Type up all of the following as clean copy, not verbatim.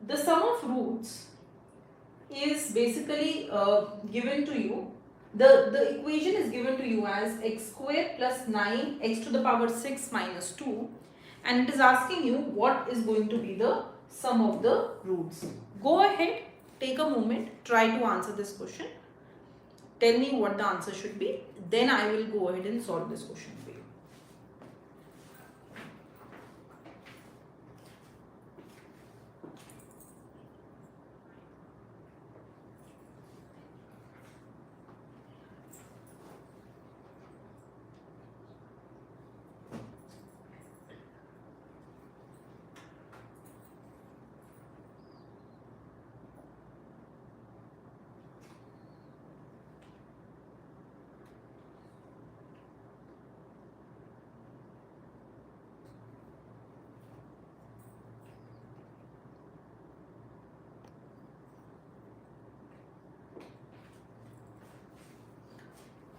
the sum of roots is basically given to you. The equation is given to you as x square plus 9 x to the power 6 minus 2, and it is asking you what is going to be the sum of the roots. Go ahead, take a moment, try to answer this question. Tell me what the answer should be. Then I will go ahead and solve this question for you.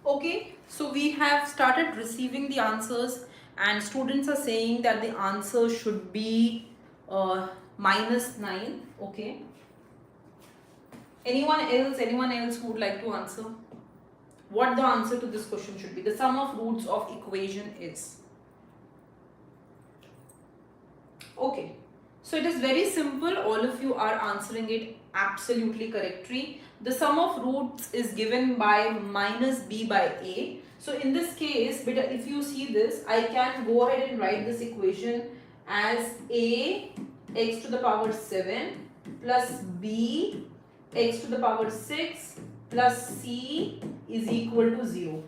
Okay, so we have started receiving the answers, and students are saying that the answer should be minus 9. Okay. Anyone else who would like to answer? What the answer to this question should be? The sum of roots of equation is. Okay. So it is very simple. All of you are answering it absolutely correctly. The sum of roots is given by minus b by a. So in this case, beta, if you see this, I can go ahead and write this equation as a x to the power 7 plus b x to the power 6 plus c is equal to 0.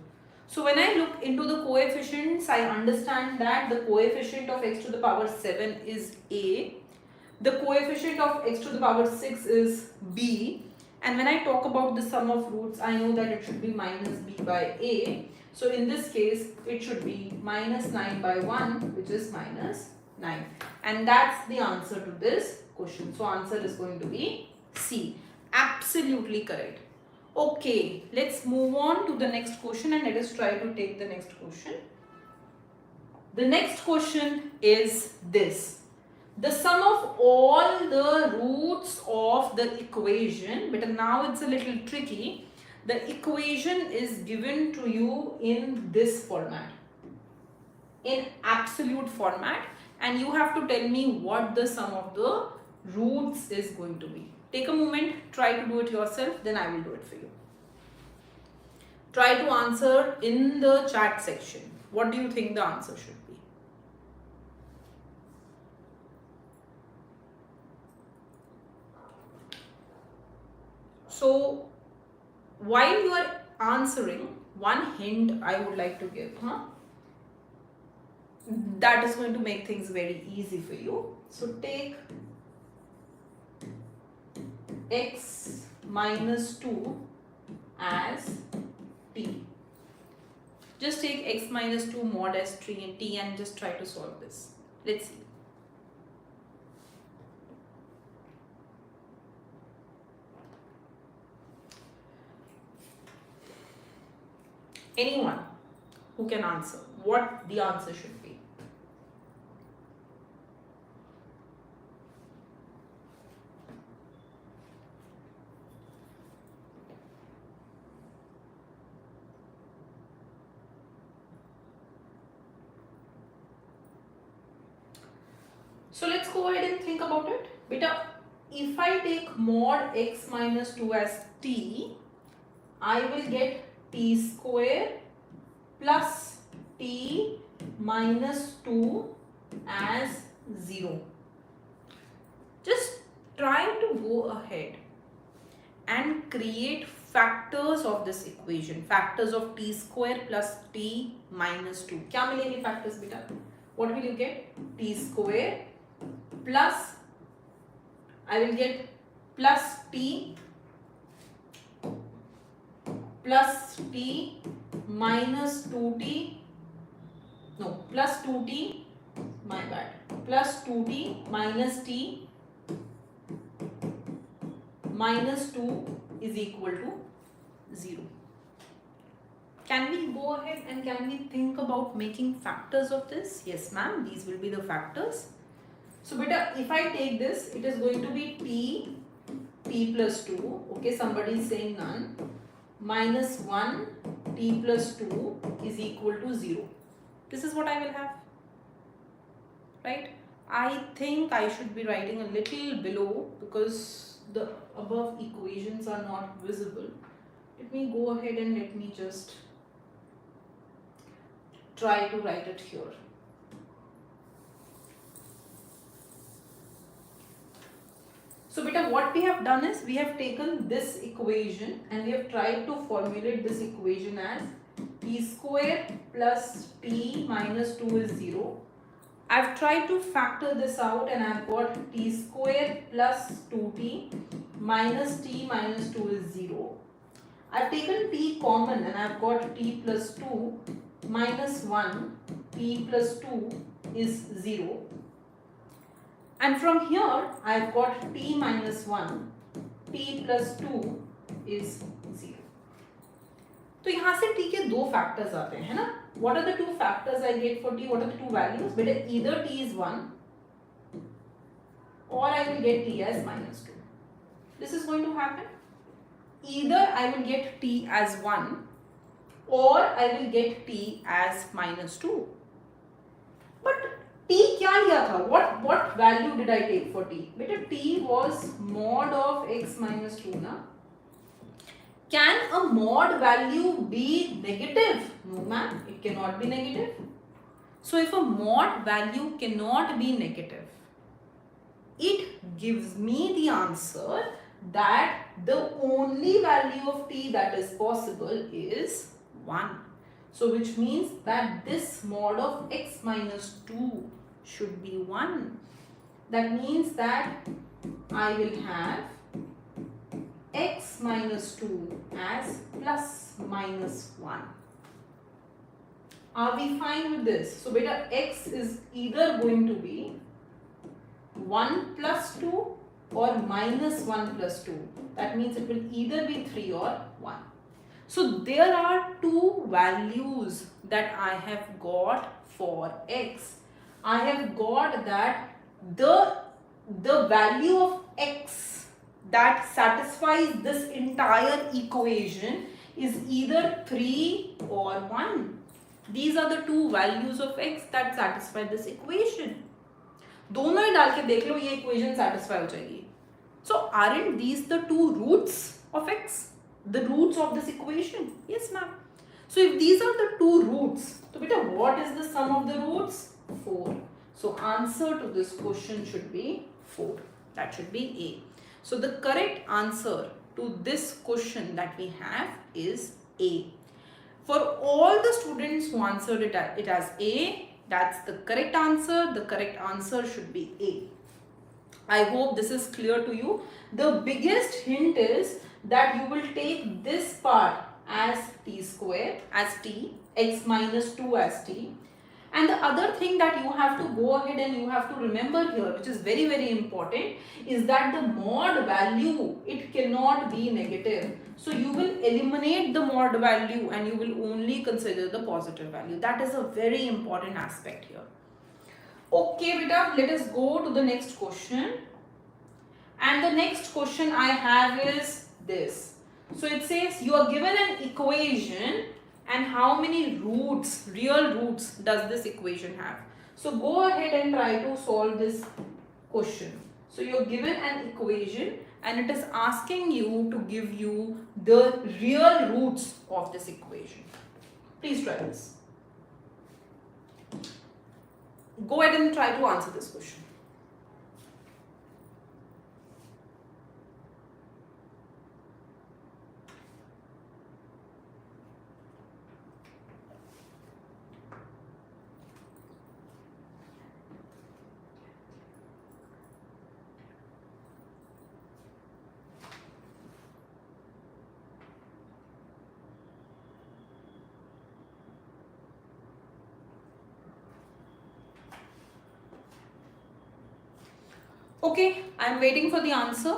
So when I look into the coefficients, I understand that the coefficient of x to the power 7 is a, the coefficient of x to the power 6 is b, and when I talk about the sum of roots, I know that it should be minus b by a. So in this case, it should be minus 9 by 1, which is minus 9. And that's the answer to this question. So answer is going to be C. Absolutely correct. Okay, let's move on to the next question, and let us try to take the next question. The next question is this. The sum of all the roots of the equation, but now it's a little tricky. The equation is given to you in this format, in absolute format, and you have to tell me what the sum of the roots is going to be. Take a moment, try to do it yourself, then I will do it for you. Try to answer in the chat section. What do you think the answer should be? So while you are answering, one hint I would like to give, that is going to make things very easy for you. So take x minus 2 as t. Just take x minus 2 mod as t and just try to solve this. Let's see. Anyone who can answer what the answer should be? So let's go ahead and think about it. Beta, if I take mod x minus 2 as t, I will get t square plus t minus 2 as 0. Just try to go ahead and create factors of this equation. Factors of t square plus t minus 2. क्या मिलेंगे factors बेटा? What will you get? T square plus, I will get plus t minus 2t, no, plus 2t, my bad, plus 2t minus t minus 2 is equal to 0. Can we go ahead and can we think about making factors of this? Yes ma'am, these will be the factors. So beta, if I take this, it is going to be t plus 2, okay, somebody is saying none, minus 1 t plus 2 is equal to 0. This is what I will have, right? I think I should be writing a little below because the above equations are not visible. Let me go ahead and let me just try to write it here. So beta, what we have done is we have taken this equation and we have tried to formulate this equation as t square plus t minus 2 is 0. I've tried to factor this out and I've got t square plus 2t minus t minus 2 is 0. I've taken t common and I've got t plus 2 minus 1 t plus 2 is 0. And from here I've got t minus 1 t plus 2 is 0. तो यहाँ से t के दो factors आते हैं ना. What are the two factors I get for t? What are the two values? But either t is 1 or I will get t as minus 2. This is going to happen. Either I will get t as 1 or I will get t as minus 2. But t क्या लिया था? What value did I take for t? Beta, t was mod of x minus 2 na. Can a mod value be negative? No ma'am, it cannot be negative. So if a mod value cannot be negative, it gives me the answer that the only value of t that is possible is 1. So which means that this mod of x minus 2 should be 1. That means that I will have x minus 2 as plus minus 1. Are we fine with this? So beta, x is either going to be 1 plus 2 or minus 1 plus 2. That means it will either be 3 or 1. So there are two values that I have got for x. I have got that the value of x that satisfies this entire equation is either 3 or 1. These are the two values of x that satisfy this equation. दोनों ही डाल के देख लो, ये equation satisfy हो जाएगी. So aren't these the two roots of x? The roots of this equation? Yes ma'am. So if these are the two roots, so beta, what is the sum of the roots? 4. So answer to this question should be 4. That should be A. So the correct answer to this question that we have is A. For all the students who answered it as A, that's the correct answer. The correct answer should be A. I hope this is clear to you. The biggest hint is that you will take this part as t square, as t, x minus 2 as t. And the other thing that you have to go ahead and you have to remember here, which is very, very important, is that the mod value, it cannot be negative. So you will eliminate the mod value and you will only consider the positive value. That is a very important aspect here. Okay, beta, let us go to the next question. And the next question I have is this. So it says you are given an equation and how many roots, real roots, does this equation have? So go ahead and try to solve this question. So you're given an equation and it is asking you to give you the real roots of this equation. Please try this. Go ahead and try to answer this question. Okay, I am waiting for the answer.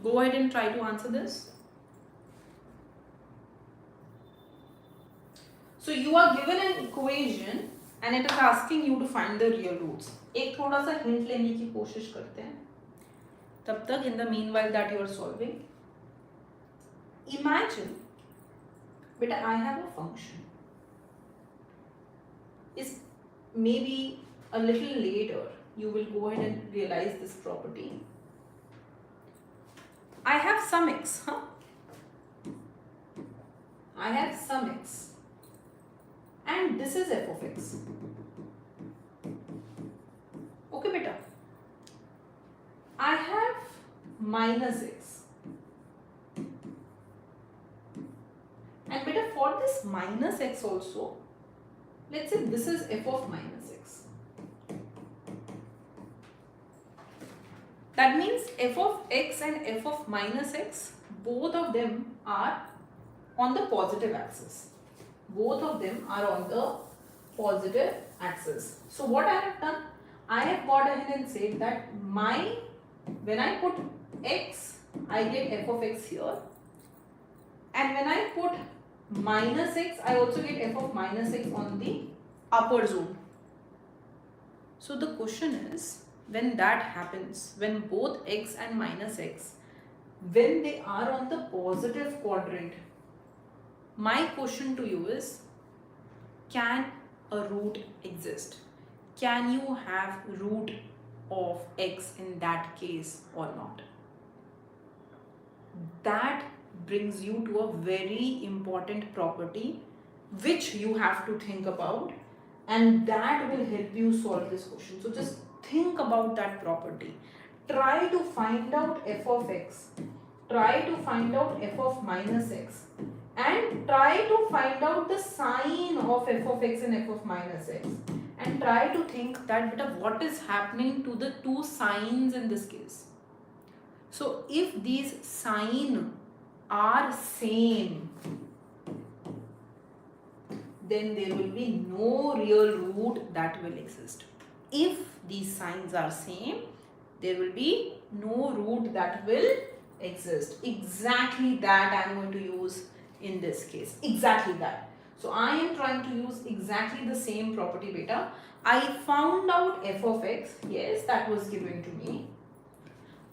Go ahead and try to answer this. So you are given an equation and it is asking you to find the real roots. एक थोड़ा सा hint लेने की कोशिश करते हैं. तब तक in the meanwhile that you are solving, imagine, beta, I have a function. Is maybe a little later you will go ahead and realize this property. I have some x, huh? I have some x. And this is f of x. Okay, beta. I have minus x. And beta, for this minus x also, let's say this is f of minus x. That means f of x and f of minus x, both of them are on the positive axis. Both of them are on the positive axis. So what I have done, I have gone ahead and said that when I put x, I get f of x here, and when I put minus x, I also get f of minus x on the upper zone. So the question is, when that happens, when both x and minus x, when they are on the positive quadrant, my question to you is, can a root exist? Can you have root of x in that case or not? That brings you to a very important property which you have to think about, and that will help you solve this question. So just think about that property. Try to find out f of x. Try to find out f of minus x. And try to find out the sign of f of x and f of minus x. And try to think that beta, what is happening to the two signs in this case. So if these signs are same, then there will be no real root that will exist. If these signs are same, there will be no root that will exist. Exactly that I am going to use in this case. Exactly that. So I am trying to use exactly the same property, beta. I found out f of x. Yes, that was given to me.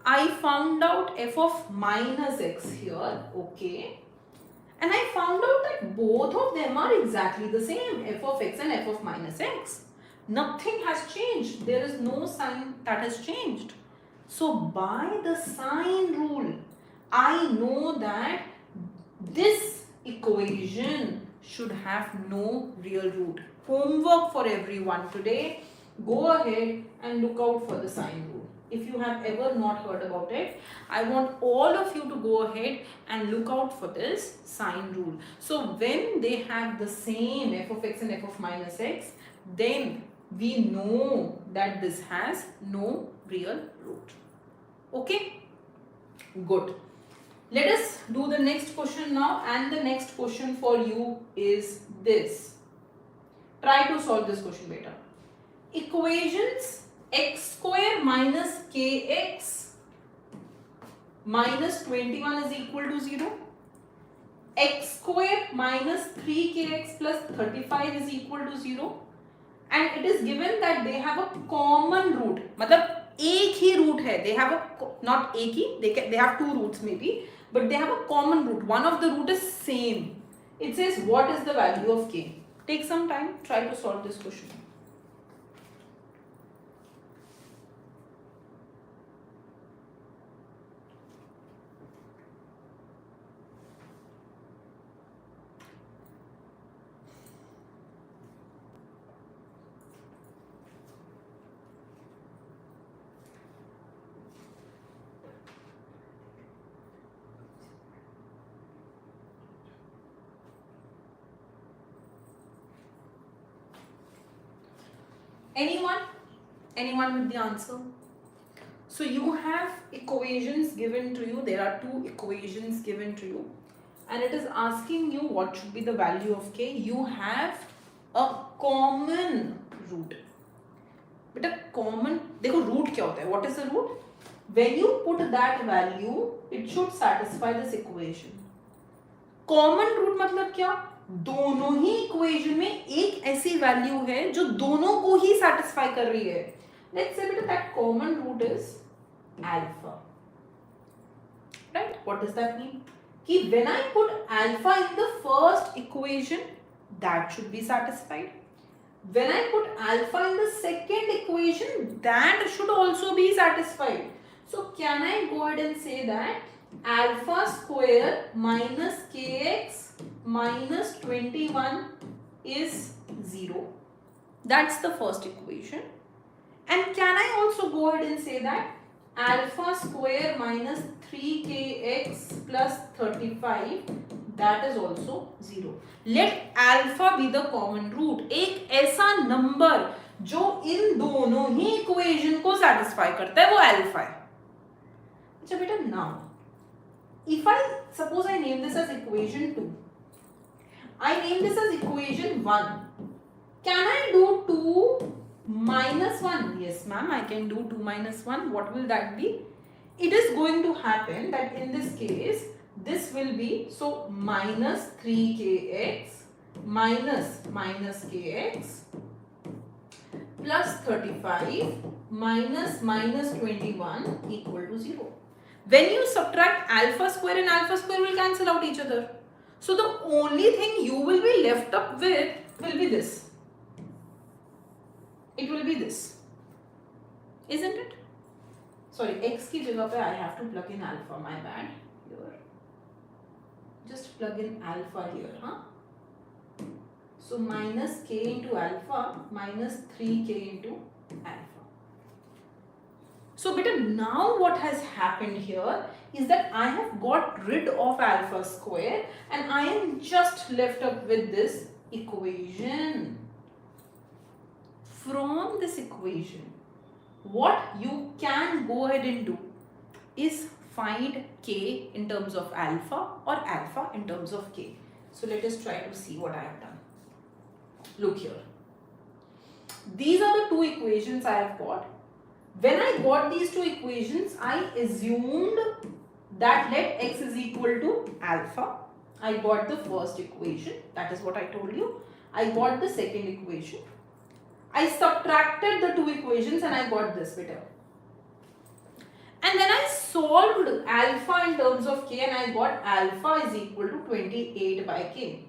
I found out f of minus x here. Okay. And I found out that both of them are exactly the same, f of x and f of minus x. Nothing has changed. There is no sign that has changed. So by the sign rule, I know that this equation should have no real root. Homework for everyone today. Go ahead and look out for the sign rule. If you have ever not heard about it, I want all of you to go ahead and look out for this sign rule. So when they have the same f of x and f of minus x, then we know that this has no real root. Okay? Good. Let us do the next question now, and the next question for you is this. Try to solve this question better. Equations x square minus kx minus 21 is equal to 0. X square minus 3kx plus 35 is equal to 0. And it is given that they have a common root. मतलब एक ही root है. They have not एक ही. They have two roots maybe, but they have a common root. One of the root is same. It says what is the value of k? Take some time. Try to solve this question. Anyone with the answer? So you have equations given to you. There are two equations given to you, and it is asking you what should be the value of k. You have a common root. But a common, देखो root क्या होता है? What is the root? When you put that value, it should satisfy this equation. Common root मतलब क्या? दोनों ही equation में एक ऐसी वैल्यू है जो दोनों को ही सेटिस्फाई कर रही है. Let's say beta that common root is alpha. Right, what does that mean? कि when I put alpha in the first equation, that should be satisfied. When I put alpha in the second equation, that should also be satisfied. So can I go ahead and say that alpha square minus kx minus 21 is 0? That's the first equation. And can I also go ahead and say that alpha square minus 3kx plus 35, that is also 0. Let alpha be the common root. एक ऐसा number जो इन दोनों ही equation को satisfy करता है वो alpha है. अच्छा बेटा, now if I suppose I name this as equation 2, I name this as equation 1. Can I do 2 minus 1? Yes ma'am, I can do 2 minus 1. What will that be? It is going to happen that in this case this will be, so minus 3kx minus kx plus 35 minus 21 equal to 0. When you subtract alpha square and alpha square will cancel out each other. So the only thing you will be left up with will be this. It will be this. Isn't it? Sorry, x की जगह पे I have to plug in alpha, my bad. Here. Just plug in alpha here, huh? So minus k into alpha minus 3k into alpha. So beta, now what has happened here is that I have got rid of alpha square and I am just left up with this equation. From this equation, what you can go ahead and do is find k in terms of alpha or alpha in terms of k. So let us try to see what I have done. Look here. These are the two equations I have got. When I got these two equations, I assumed that let x is equal to alpha. I got the first equation. That is what I told you. I got the second equation. I subtracted the two equations and I got this beta. And then I solved alpha in terms of k and I got alpha is equal to 28 by k.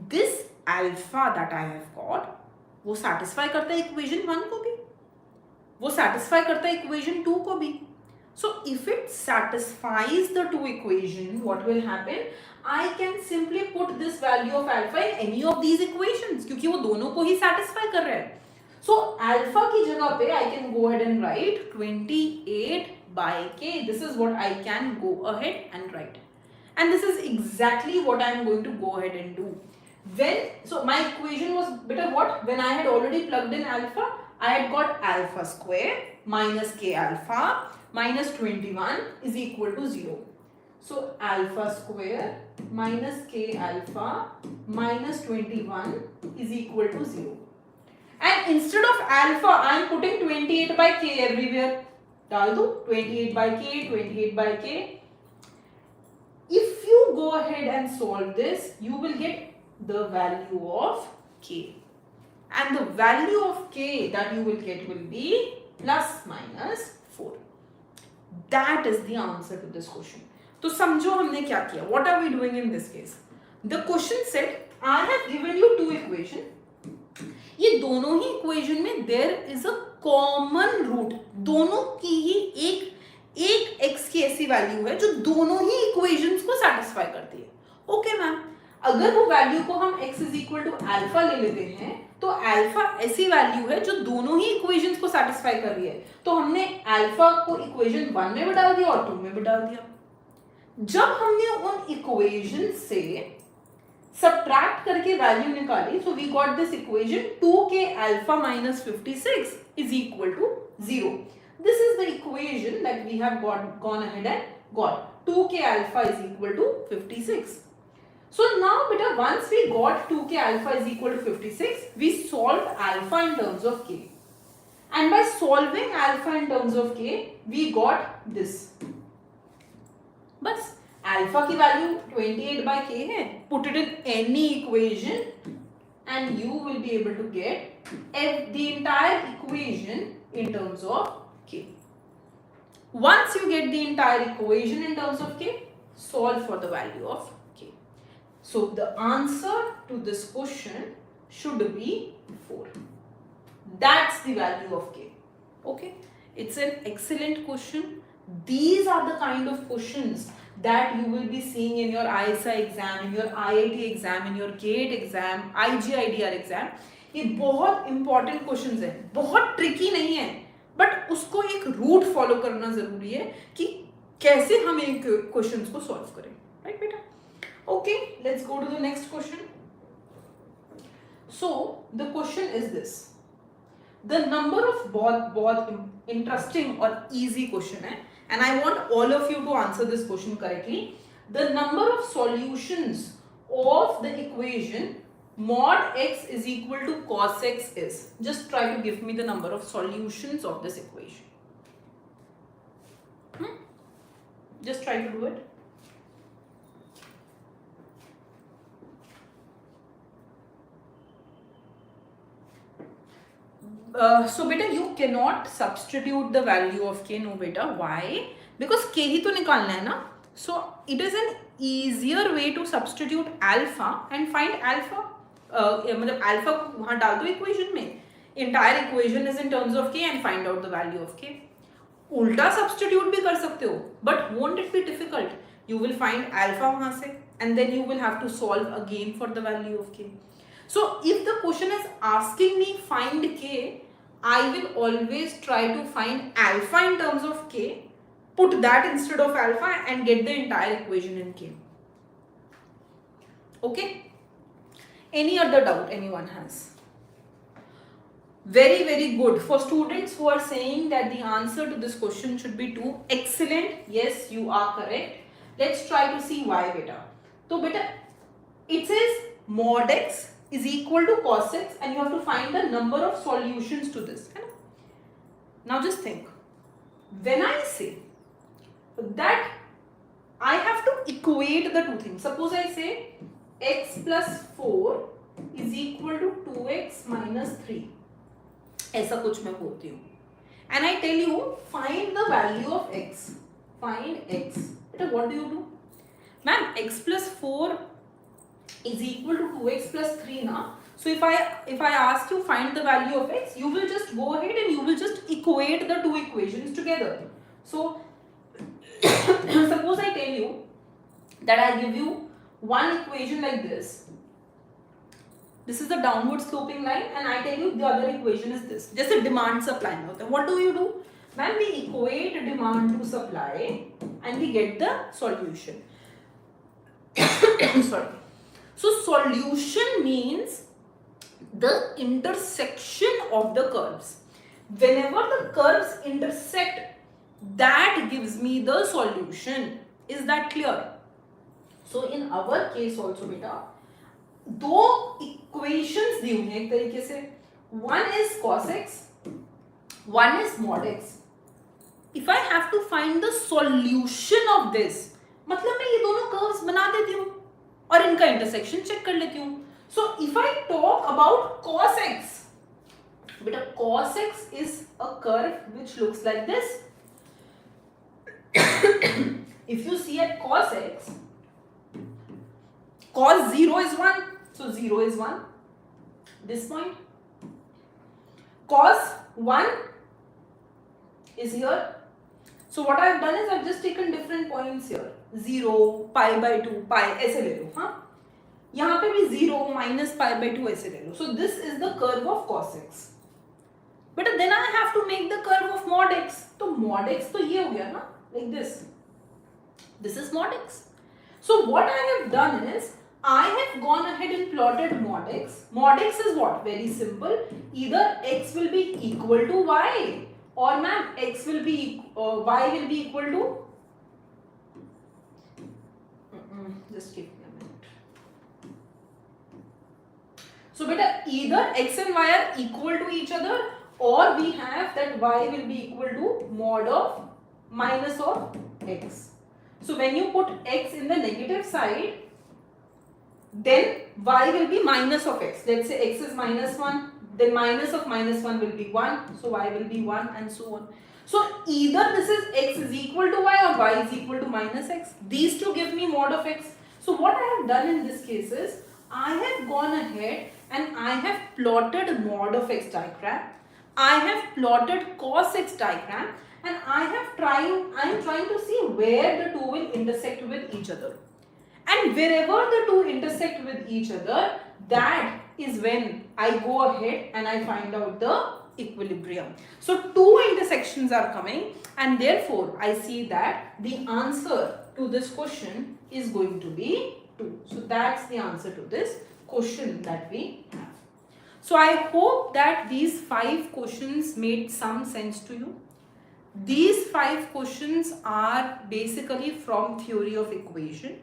This alpha that I have got, वो satisfy करता है equation 1 को भी, वो satisfy करता है equation 2 को भी. So if it satisfies the two equation, what will happen? I can simply put this value of alpha in any of these equations क्योंकि वो दोनों को ही satisfy कर रहा है. So alpha की जगह पे I can go ahead and write 28 by k. This is what I can go ahead and write. And this is exactly what I am going to go ahead and do. So my equation was beta what? When I had already plugged in alpha, I had got alpha square minus k alpha minus 21 is equal to 0. So alpha square minus k alpha minus 21 is equal to 0. And instead of alpha, I am putting 28 by k everywhere. डाल दो 28 by k, 28 by k. If you go ahead and solve this, you will get the value of k. And the value of k that you will get will be plus minus 4. That is the answer to this question. तो समझो हमने क्या किया. What are we doing in this case? The question said, I have given you two equations. ये दोनों ही equation में there is a common root. दोनों की ही एक x की ऐसी वैल्यू है जो दोनों ही इक्वेशंस को सेटिस्फाई करती है. ओके मैम, अगर वो वैल्यू को हम x is equal to alpha ले लेते हैं तो अल्फा ऐसी वैल्यू है जो दोनों ही इक्वेशंस को सेटिस्फाई कर रही है. तो हमने अल्फा को इक्वेशन 1 में भी डाल दिया और 2 में भी डाल दिया. जब हमने उन इक्वेशन से सब्ट्रैक्ट करके वैल्यू निकाली, so we got this equation 2k alpha minus 56 is equal to 0. This is the equation that we have gone ahead and got. 2k alpha is equal to 56. So now beta, once we got 2k alpha is equal to 56, we solved alpha in terms of k. And by solving alpha in terms of k, we got this. But alpha की value 28/k है, put it in any equation and you will be able to get the entire equation in terms of k. Once you get the entire equation in terms of k, solve for the value of k. So the answer to this question should be 4. That's the value of k. Okay, it's an excellent question. These are the kind of questions that you will be seeing in your ISI exam, in your IIT exam, in your GATE exam, IGIDR exam. ये बहुत important questions हैं, बहुत tricky नहीं है, but उसको एक route follow करना जरूरी है कि कैसे हम इन क्वेश्चंस को सॉल्व करें, राइट बेटा? Okay, let's go to the next question. So the question is this. The number of बहुत interesting और easy question है, and I want all of you to answer this question correctly. The number of solutions of the equation mod x is equal to cos x is. Just try to give me the number of solutions of this equation. Just try to do it. So beta, you cannot substitute the value of k. No beta, why? Because k ही तो निकालना है ना. So it is an easier way to substitute alpha and find alpha. मतलब alpha को वहाँ डाल दो equation में. Entire equation is in terms of k and find out the value of k. उल्टा substitute भी कर सकते हो, but won't it be difficult? You will find alpha वहाँ से, and then you will have to solve again for the value of k. So if the question is asking me find k, I will always try to find alpha in terms of k, put that instead of alpha and get the entire equation in k. Okay? Any other doubt anyone has? Very, very good. For students who are saying that the answer to this question should be 2, excellent. Yes, you are correct. Let's try to see why beta. So beta, it says mod x is equal to cos x and you have to find the number of solutions to this. Now just think, when I say that I have to equate the two things. Suppose I say x plus 4 is equal to 2x minus 3. ऐसा कुछ मैं बोलती हूँ. And I tell you find the value of x. Find x. What do you do? Ma'am, x plus 4 is equal to 2x plus 3 now. So if I ask you find the value of x, you will just go ahead and you will just equate the two equations together. So suppose I tell you that I give you one equation like this. This is the downward sloping line and I tell you the other equation is this. जैसे demand supply में होता है. What do you do? When we equate demand to supply and we get the solution. Sorry. So solution means the intersection of the curves. Whenever the curves intersect, that gives me the solution. Is that clear? So in our case also beta, दो equations दी हुई हैं एक तरीके से. One is cos x, one is mod x. If I have to find the solution of this, मतलब मैं ये दोनों curves बना देती हूँ और इनका intersection check कर लेती हूँ. So if I talk about cos x, beta cos x is a curve which looks like this. If you see at cos x, cos 0 is 1, so 0 is 1. This point. Cos 1 is here. So what I have done is I have just taken different points here. 0, pi by 2, pi ऐसे ले लो, हाँ? यहाँ पे भी 0 minus pi by 2 ऐसे ले लो. So this is the curve of cos x. But then I have to make the curve of mod x. तो mod x तो ये हो गया ना? Like this. This is mod x. So what I have done is I have gone ahead and plotted mod x. Mod x is what? Very simple. Either x will be equal to y or ma'am x will be y will be equal to just give me a minute. So beta either x and y are equal to each other or we have that y will be equal to mod of minus of x. So when you put x in the negative side, then y will be minus of x. Let's say x is minus 1, then minus of minus 1 will be 1, so y will be 1 and so on. So either this is x is equal to y or y is equal to minus x. These two give me mod of x. So what I have done in this case is, I have gone ahead and I have plotted mod of x diagram. I have plotted cos x diagram, and I am trying to see where the two will intersect with each other. And wherever the two intersect with each other, that is when I go ahead and I find out the equilibrium. So two intersections are coming, and therefore I see that the answer to this question is going to be 2. So that's the answer to this question that we have. So I hope that these 5 questions made some sense to you. These 5 questions are basically from theory of equation.